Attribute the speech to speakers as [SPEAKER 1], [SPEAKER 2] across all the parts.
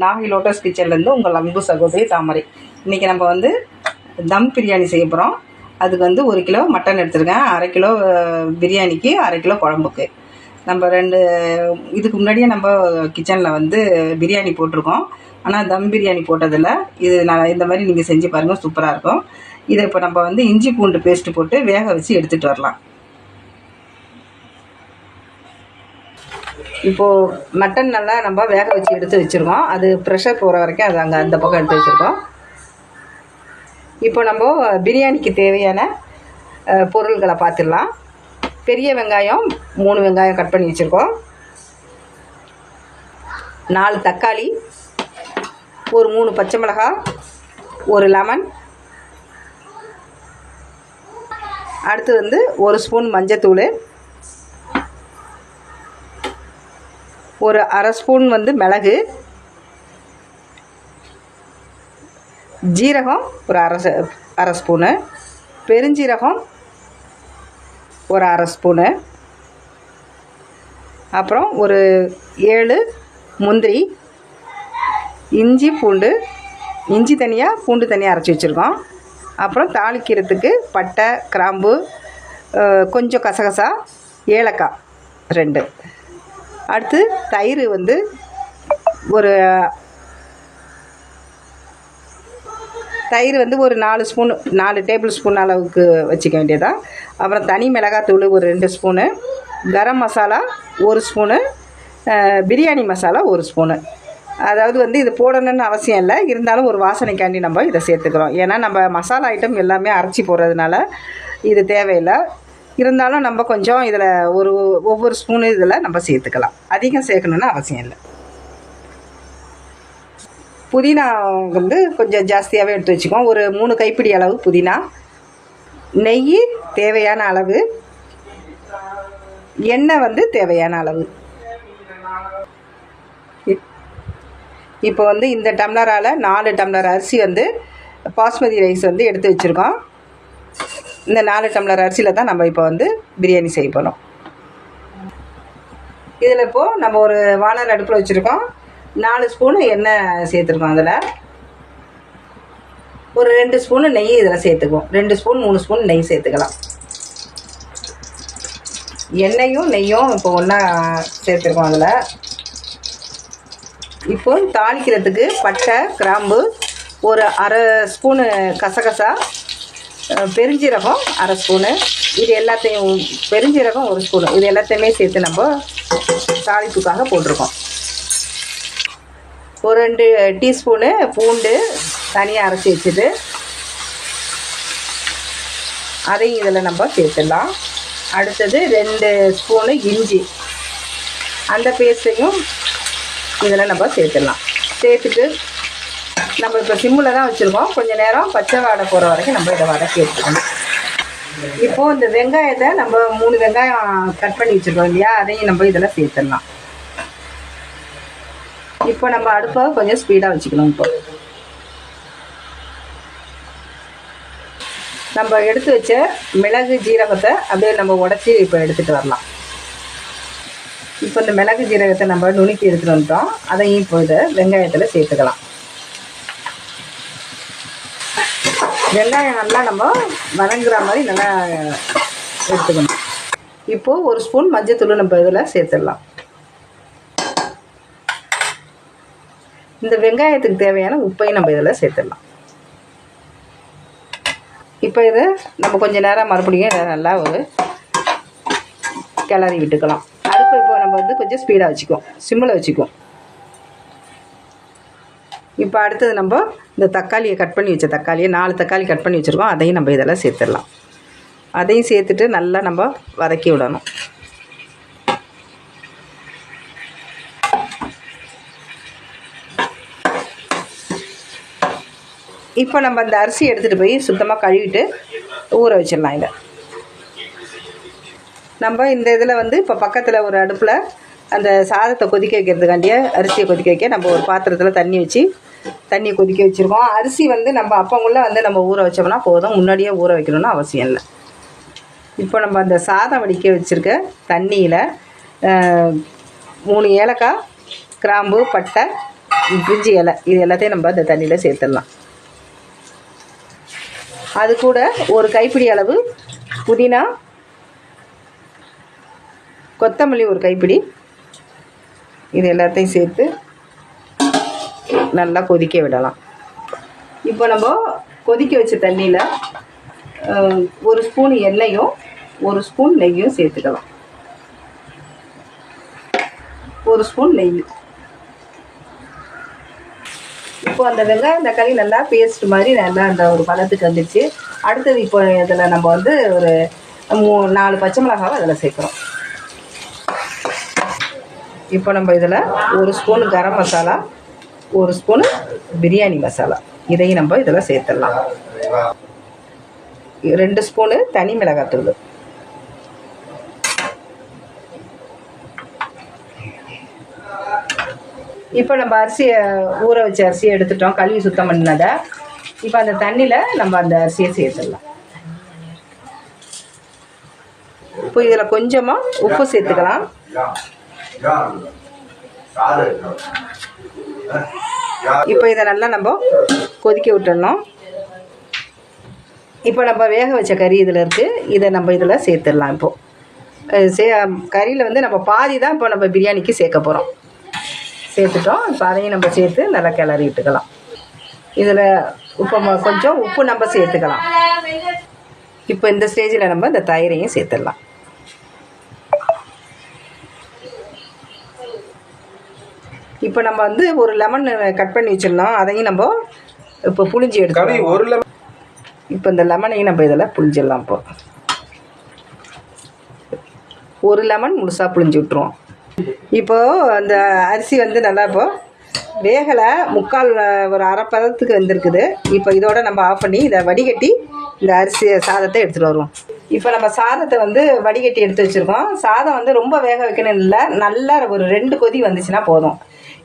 [SPEAKER 1] Nagai lotus கிச்சன்லேருந்து உங்கள் அன்பு சகோதரி தாமரை. இன்றைக்கி நம்ம வந்து தம் பிரியாணி செய்ய போகிறோம். அதுக்கு வந்து 1 கிலோ மட்டன் எடுத்துருக்கேன், 1/2 கிலோ பிரியாணிக்கு, 1/2 கிலோ குழம்புக்கு. நம்ம இதுக்கு முன்னாடியே நம்ம கிச்சனில் வந்து பிரியாணி போட்டிருக்கோம். ஆனால் தம் பிரியாணி போட்டதில்லை. இது நான் இந்த மாதிரி நீங்கள் செஞ்சு பாருங்கள், சூப்பராக இருக்கும். இதை இப்போ நம்ம வந்து இஞ்சி பூண்டு பேஸ்ட்டு போட்டு வேக வச்சு எடுத்துகிட்டு வரலாம். இப்போது மட்டன் நல்லா நம்ம வேக வச்சு எடுத்து வச்சுருக்கோம். அது ப்ரெஷர் போகிற வரைக்கும் அது அங்கே அந்த பக்கம் எடுத்து வச்சுருக்கோம். இப்போ நம்ம பிரியாணிக்கு தேவையான பொருள்களை பார்த்துடலாம். பெரிய வெங்காயம் 3 வெங்காயம் கட் பண்ணி வச்சுருக்கோம். 4 தக்காளி, ஒரு 3 பச்சை மிளகாய், ஒரு லெமன். அடுத்து வந்து 1 ஸ்பூன் மஞ்சத்தூள், ஒரு 1/2 ஸ்பூன் வந்து மிளகு, ஜீரகம் ஒரு அரை ஸ்பூனு, பெருஞ்சீரகம் ஒரு 1/2 ஸ்பூனு, அப்புறம் ஒரு 7 முந்திரி, இஞ்சி தனியாக பூண்டு தனியாக அரைச்சி வச்சுருக்கோம். அப்புறம் தாளிக்கிறதுக்கு பட்டை, கிராம்பு, கொஞ்சம் கசகசா, ஏலக்காய் 2. அடுத்து தயிர் வந்து ஒரு 4 டேபிள் ஸ்பூன் அளவுக்கு வச்சுக்க வேண்டியதான். அப்புறம் தனி மிளகாத்தூள் ஒரு 2 spoon, garam masala 1 spoon, biryani masala 1 spoon. அதாவது வந்து இது போடணுன்னு அவசியம் இல்லை, இருந்தாலும் ஒரு வாசனைக்காண்டி நம்ம இதை சேர்த்துக்கிறோம். ஏன்னா நம்ம மசாலா ஐட்டம் எல்லாமே அரைச்சி போடுறதுனால இது தேவையில்லை. இருந்தாலும் நம்ம கொஞ்சம் இதில் ஒவ்வொரு ஸ்பூனு இதில் நம்ம சேர்த்துக்கலாம். அதிகம் சேர்க்கணுன்னு அவசியம் இல்லை. புதினா வந்து கொஞ்சம் ஜாஸ்தியாகவே எடுத்து வச்சுக்கோம். ஒரு 3 கைப்பிடி அளவு புதினா, நெய் தேவையான அளவு, எண்ணெய் வந்து தேவையான அளவு. இப்போ வந்து இந்த டம்ளரால் 4 டம்ளர் அரிசி வந்து பாஸ்மதி ரைஸ் வந்து எடுத்து வச்சுருக்கோம். இந்த 4 டம்ளர் அரிசியில் தான் நம்ம இப்போ வந்து பிரியாணி செய்ய போகிறோம். இதில் இப்போது நம்ம ஒரு வானல் அடுப்பில் வச்சுருக்கோம். 4 ஸ்பூனு எண்ணெய் சேர்த்துருக்கோம். அதில் ஒரு 2 ஸ்பூனு நெய் இதில் சேர்த்துக்குவோம். 2 ஸ்பூன் 3 ஸ்பூன் நெய் சேர்த்துக்கலாம். எண்ணெயும் நெய்யும் இப்போ ஒன்றா சேர்த்துருக்கோம். அதில் இப்போ தாளிக்கிறதுக்கு பட்டை, கிராம்பு, ஒரு 1/2 ஸ்பூனு கசகசா, பெருஞ்சீரகம் 1/2 ஸ்பூனு, இது எல்லாத்தையும், பெருஞ்சீரகம் 1 ஸ்பூனு, இது எல்லாத்தையுமே சேர்த்து நம்ம தாளிப்புக்காக போட்டிருக்கோம். ஒரு 2 டீஸ்பூனு பூண்டு தனியாக அரைச்சி வச்சுட்டு அதையும் இதில் நம்ம சேர்த்துடலாம். அடுத்தது 2 ஸ்பூனு இஞ்சி, அந்த பேஸ்ட்டையும் இதில் நம்ம சேர்த்துடலாம். சேர்த்துட்டு நம்ம இப்போ சிம்மில் தான் வச்சுருக்கோம். கொஞ்சம் நேரம் பச்சை வாடை போகிற வரைக்கும் நம்ம இதை வதக்கி எடுத்துக்கணும். இப்போது இந்த வெங்காயத்தை நம்ம 3 வெங்காயம் கட் பண்ணி வச்சுருக்கோம் இல்லையா, அதையும் நம்ம இதில் சேர்த்துடலாம். இப்போ நம்ம அடுப்பை கொஞ்சம் ஸ்பீடாக வச்சுக்கணும். இப்போ நம்ம எடுத்து வச்ச மிளகு, ஜீரகத்தை அப்படியே நம்ம உடச்சி இப்போ எடுத்துகிட்டு வரலாம். இப்போ இந்த மிளகு ஜீரகத்தை நம்ம நுணுக்கி எடுத்துகிட்டு வந்துட்டோம். அதையும் இப்போ இதை வெங்காயத்தில் சேர்த்துக்கலாம். வெங்காயம் நல்லா நம்ம வதங்குற மாதிரி நல்லா எடுத்துக்கணும். இப்போது 1 ஸ்பூன் மஞ்சத்தூள் நம்ம இதில் சேர்த்துடலாம். இந்த வெங்காயத்துக்கு தேவையான உப்பையும் நம்ம இதில் சேர்த்துடலாம். இப்போ இதை நம்ம கொஞ்சம் நேரம் மறுபடியும் இதை நல்லா ஒரு கிளறி விட்டுக்கலாம். அடுப்பு இப்போ நம்ம வந்து கொஞ்சம் ஸ்பீடாக வச்சுக்குவோம், சிம்மில் வச்சுக்குவோம். இப்போ அடுத்தது நம்ம இந்த தக்காளியை கட் பண்ணி வச்ச தக்காளியை 4 தக்காளி கட் பண்ணி வச்சுருக்கோம். அதையும் நம்ம இதெல்லாம் சேர்த்துடலாம். அதையும் சேர்த்துட்டு நல்லா நம்ம வதக்கி விடணும். இப்போ நம்ம அந்த அரிசி எடுத்துகிட்டு போய் சுத்தமாக கழுவிட்டு ஊற வச்சிடலாம். இதை நம்ம இந்த இதில் வந்து இப்போ பக்கத்தில் ஒரு அடுப்பில் அந்த சாதத்தை கொதிக்க வைக்கிறதுக்காண்டிய அரிசியை கொதிக்க வைக்க நம்ம ஒரு பாத்திரத்தில் தண்ணி கொதிக்க வச்சுருக்கோம். அரிசி வந்து நம்ம அப்பங்குள்ளே வந்து நம்ம ஊற வச்சோம்னா போதும், முன்னாடியே ஊற வைக்கணும்னு அவசியம் இல்லை. இப்போ நம்ம அந்த சாதம் வடிக்க வச்சுருக்க தண்ணியில் 3 ஏலக்காய், கிராம்பு, பட்டை, பிரிஞ்சி இலை, இது எல்லாத்தையும் நம்ம அந்த தண்ணியில் சேர்த்துடலாம். அது கூட ஒரு கைப்பிடி அளவு புதினா, கொத்தமல்லி ஒரு கைப்பிடி, இது எல்லாத்தையும் சேர்த்து நல்லா கொதிக்க விடலாம். இப்போ நம்ம கொதிக்க வச்ச தண்ணியில் ஒரு ஸ்பூன் எண்ணெயும் ஒரு ஸ்பூன் நெய்யும் சேர்த்துக்கலாம். ஒரு ஸ்பூன் நெய். இப்போ அந்த வெங்காயம் தக்காளி நல்லா பேஸ்ட் மாதிரி நல்லா அந்த ஒரு பதத்துக்கு வந்துச்சு. அடுத்தது இப்போ இதில் நம்ம வந்து ஒரு 4 பச்சை மிளகாவை அதில் சேர்க்குறோம். இப்போ நம்ம இதில் ஒரு ஸ்பூன் கரம் மசாலா, ஒரு ஸ்பூனு பிரியாணி மசாலா, இதையும் நம்ம இதில் சேர்த்துடலாம். 2 ஸ்பூனு தனி மிளகாத்தூள், இப்போ நம்ம அரிசியை ஊற வச்ச அரிசியை எடுத்துட்டோம், கழுவி சுத்தம் பண்ணினதை. இப்போ அந்த தண்ணியில் நம்ம அந்த அரிசியை சேர்த்துடலாம். இப்போ இதில் கொஞ்சமாக உப்பு சேர்த்துக்கலாம். இப்போ இதை நல்லா நம்ம கொதிக்க விட்டுடணும். இப்போ நம்ம வேக வச்ச கறி இதில் இருக்குது, இதை நம்ம இதில் சேர்த்துடலாம். இப்போது கறியில் வந்து நம்ம பாதி தான் இப்போ நம்ம பிரியாணிக்கு சேர்க்க போகிறோம். சேர்த்துட்டோம். இப்போ அதையும் நம்ம சேர்த்து நல்லா கிளறி விட்டுக்கலாம். இதில் கொஞ்சம் உப்பு நம்ம சேர்த்துக்கலாம். இப்போ இந்த ஸ்டேஜில் நம்ம இந்த தயிரையும் சேர்த்துடலாம். இப்போ நம்ம வந்து ஒரு லெமன் கட் பண்ணி வச்சிடலாம், அதையும் நம்ம இப்போ புளிஞ்சி எடுத்துக்கலாம். இப்போ இந்த லெமனையும் நம்ம இதில் புளிஞ்சிடலாம். ஒரு லெமன் முழுசாக புளிஞ்சு விட்டுருவோம். இப்போது அந்த அரிசி வந்து நல்லா வேகலை, முக்கால் ஒரு அரை பதத்துக்கு வந்திருக்குது. இப்போ இதோட நம்ம ஆஃப் பண்ணி இதை வடிகட்டி இந்த சாதத்தை எடுத்துகிட்டு வருவோம். இப்போ நம்ம சாதத்தை வந்து வடிகட்டி எடுத்து வச்சுருக்கோம். சாதம் வந்து ரொம்ப வேக வைக்கணும் இல்லை, நல்லா ஒரு 2 கொதி வந்துச்சுன்னா போதும்.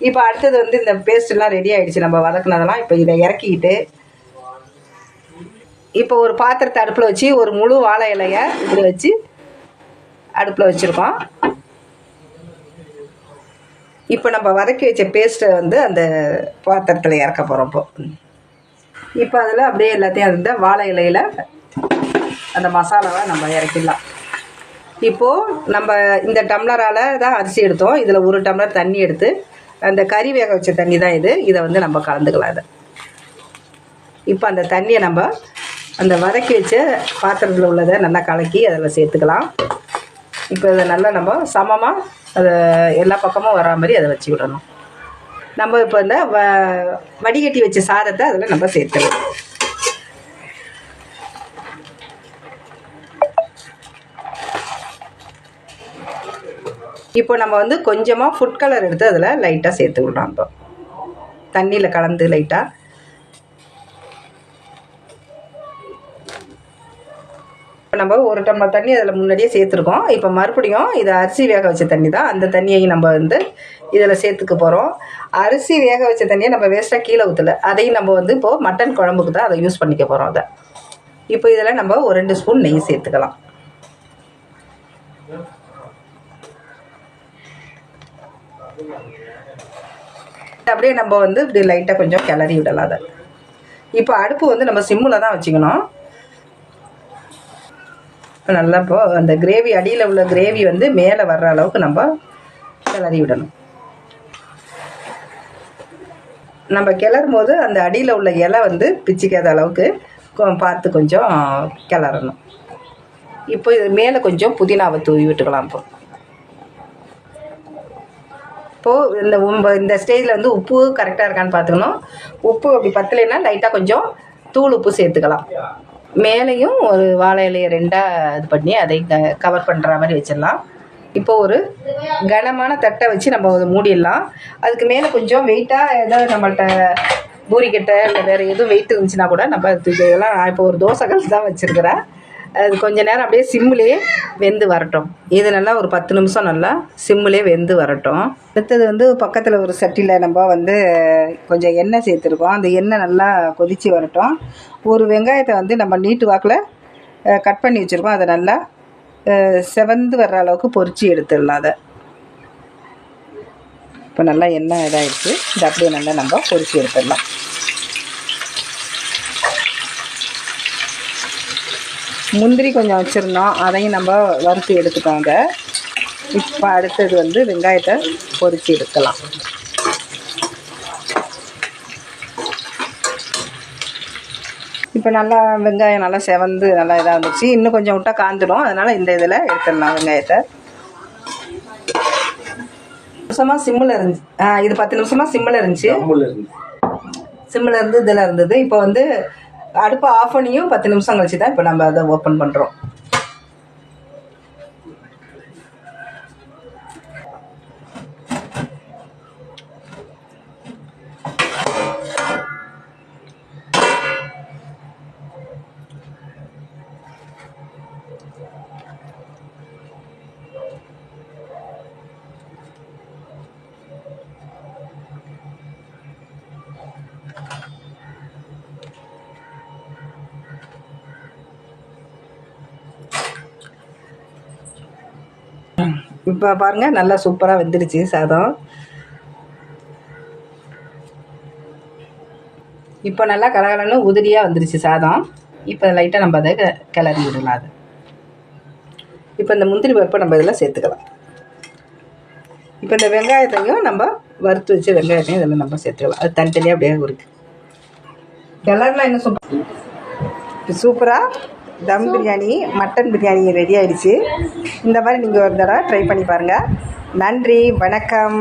[SPEAKER 1] இப்போ அடுத்தது வந்து இந்த பேஸ்ட்டெல்லாம் ரெடி ஆகிடுச்சு, நம்ம வதக்குனதெல்லாம். இப்போ இதை இறக்கிக்கிட்டு இப்போ ஒரு பாத்திரத்தை அடுப்பில் வச்சு ஒரு முழு வாழை இலையை இப்படி வச்சு அடுப்பில் வச்சுருக்கோம். இப்போ நம்ம வதக்கி வச்ச பேஸ்ட்டை வந்து அந்த பாத்திரத்தில் இறக்க போகிறோம். இப்போ அதில் அப்படியே எல்லாத்தையும் அந்த வாழை இலையில் அந்த மசாலாவை நம்ம இறக்கிடலாம். இப்போது நம்ம இந்த டம்ளரால் தான் அரிசி எடுத்தோம், இதில் 1 டம்ளர் தண்ணி எடுத்து, அந்த கறி வேக வச்ச தண்ணி தான் இது, இதை வந்து நம்ம கலந்துக்கலாம். இதை இப்போ அந்த தண்ணியை நம்ம அந்த வதக்கி வச்ச பாத்திரத்தில் உள்ளதை நல்லா கலக்கி அதில் சேர்த்துக்கலாம். இப்போ இதை நல்லா நம்ம சமமாக அதை எல்லா பக்கமும் வரா மாதிரி அதை வச்சு விடணும். நம்ம இப்போ இந்த வடிகட்டி வச்ச சாதத்தை அதில் நம்ம சேர்த்துக்கலாம். இப்போ நம்ம வந்து கொஞ்சமாக ஃபுட் கலர் எடுத்து அதில் லைட்டாக சேர்த்து விட்றோம். இப்போ தண்ணியில் கலந்து லைட்டாக நம்ம 1 டம்ளர் தண்ணி அதில் முன்னாடியே சேர்த்துருக்கோம். இப்போ மறுபடியும் இது அரிசி வேக வச்ச தண்ணி தான், அந்த தண்ணியையும் நம்ம வந்து இதில் சேர்த்துக்க போகிறோம். அரிசி வேக வச்ச தண்ணியை நம்ம வேஸ்ட்டாக கீழே ஊற்றலை, அதையும் நம்ம வந்து இப்போது மட்டன் குழம்புக்கு தான் அதை யூஸ் பண்ணிக்க போகிறோம். அதை இப்போ இதில் நம்ம ஒரு 2 ஸ்பூன் நெய் சேர்த்துக்கலாம். அப்படியே நம்ம வந்து இப்படி லைட்டாக கொஞ்சம் கிளறி விடலாம் அதை. இப்போ அடுப்பு வந்து நம்ம சிம்மில் தான் வச்சுக்கணும். நல்லா அந்த கிரேவி அடியில் உள்ள கிரேவி வந்து மேலே வர்ற அளவுக்கு நம்ம கிளறி விடணும். நம்ம கிளறும் போது அந்த அடியில் உள்ள இலை வந்து பிச்சிக்காத அளவுக்கு பார்த்து கொஞ்சம் கிளறணும். இப்போ இது மேலே கொஞ்சம் புதினாவை தூவி விட்டுக்கலாம். இப்போது இந்த ஸ்டேஜில் வந்து உப்பு கரெக்டாக இருக்கான்னு பார்த்துக்கணும். உப்பு அப்படி பத்தலைன்னா லைட்டாக கொஞ்சம் தூள் உப்பு சேர்த்துக்கலாம். மேலேயும் ஒரு வாழை இலையை 2ஆக இது பண்ணி அதை கவர் பண்ணுற மாதிரி வச்சிடலாம். இப்போ ஒரு கனமான தட்டை வச்சு நம்ம அதை மூடிடலாம். அதுக்கு மேலே கொஞ்சம் வெயிட்டாக ஏதாவது நம்மள்கிட்ட பூரிக்கட்டை இல்லை வேறு எதுவும் வெயிட் இருந்துச்சுன்னா கூட நம்ம இதெல்லாம் நான் இப்போ ஒரு தோசைகள் தான் வச்சுருக்கிறேன். அது கொஞ்சம் நேரம் அப்படியே சிம்மிலே வெந்து வரட்டும். இது நல்லா ஒரு 10 நிமிஷம் நல்லா சிம்மிலே வெந்து வரட்டும். அடுத்தது வந்து பக்கத்தில் ஒரு சட்டியில் நம்ம வந்து கொஞ்சம் எண்ணெய் சேர்த்துருக்கோம். அந்த எண்ணெய் நல்லா கொதித்து வரட்டும். ஒரு வெங்காயத்தை வந்து நம்ம நீட்டு வாக்கில் கட் பண்ணி வச்சுருக்கோம். அதை நல்லா செவந்து வர்ற அளவுக்கு பொரித்து எடுத்துடலாம். அதை இப்போ நல்லா எண்ணெய் இதாகிடுச்சு. இது அப்படியே நல்லா நம்ம பொரிச்சு எடுத்துடலாம். முந்திரி கொஞ்சம் வச்சுருந்தோம், அதையும் நம்ம வறுத்து எடுத்துக்கோங்க. இப்போ அடுத்தது வந்து வெங்காயத்தை பொரிச்சு எடுக்கலாம். இப்போ நல்லா வெங்காயம் நல்லா செவந்து நல்லா இதாக வந்துச்சு. இன்னும் கொஞ்சம் விட்டால் காந்துடும், அதனால் இந்த இதில் எடுத்துடலாம் வெங்காயத்தை. நிமிஷமாக சிம்மில் இருந்துச்சு. இது 10 நிமிஷமாக சிம்மில் இருந்துச்சு. சிம்மில் இருந்து இதில் இருந்தது. இப்போ வந்து அடுப்பை ஆஃப் பண்ணியும் 10 நிமிஷம் கழிச்சு தான் இப்போ நம்ம அதை ஓப்பன் பண்ணுறோம். இப்போ பாருங்கள் நல்லா சூப்பராக வெந்துடுச்சு சாதம். இப்போ நல்லா கலகலன்னு உதிரியாக வந்துடுச்சு சாதம். இப்போ லைட்டாக நம்ம அதை கிளறி விடலாம். அது இப்போ இந்த முந்திரி பருப்பை நம்ம இதில் சேர்த்துக்கலாம். இப்போ இந்த வெங்காயத்தையும் நம்ம வறுத்து வச்ச வெங்காயத்தையும் இதில் நம்ம சேர்த்துக்கலாம். அது தனித்தனியாக அப்படியே இருக்குது. கிளறுலாம் இன்னும் சூப்பராக தம் பிரியாணி, மட்டன் பிரியாணி ரெடி ஆகிடுச்சு. இந்த மாதிரி நீங்கள் ஒரு தடவை ட்ரை பண்ணி பாருங்கள். நன்றி, வணக்கம்.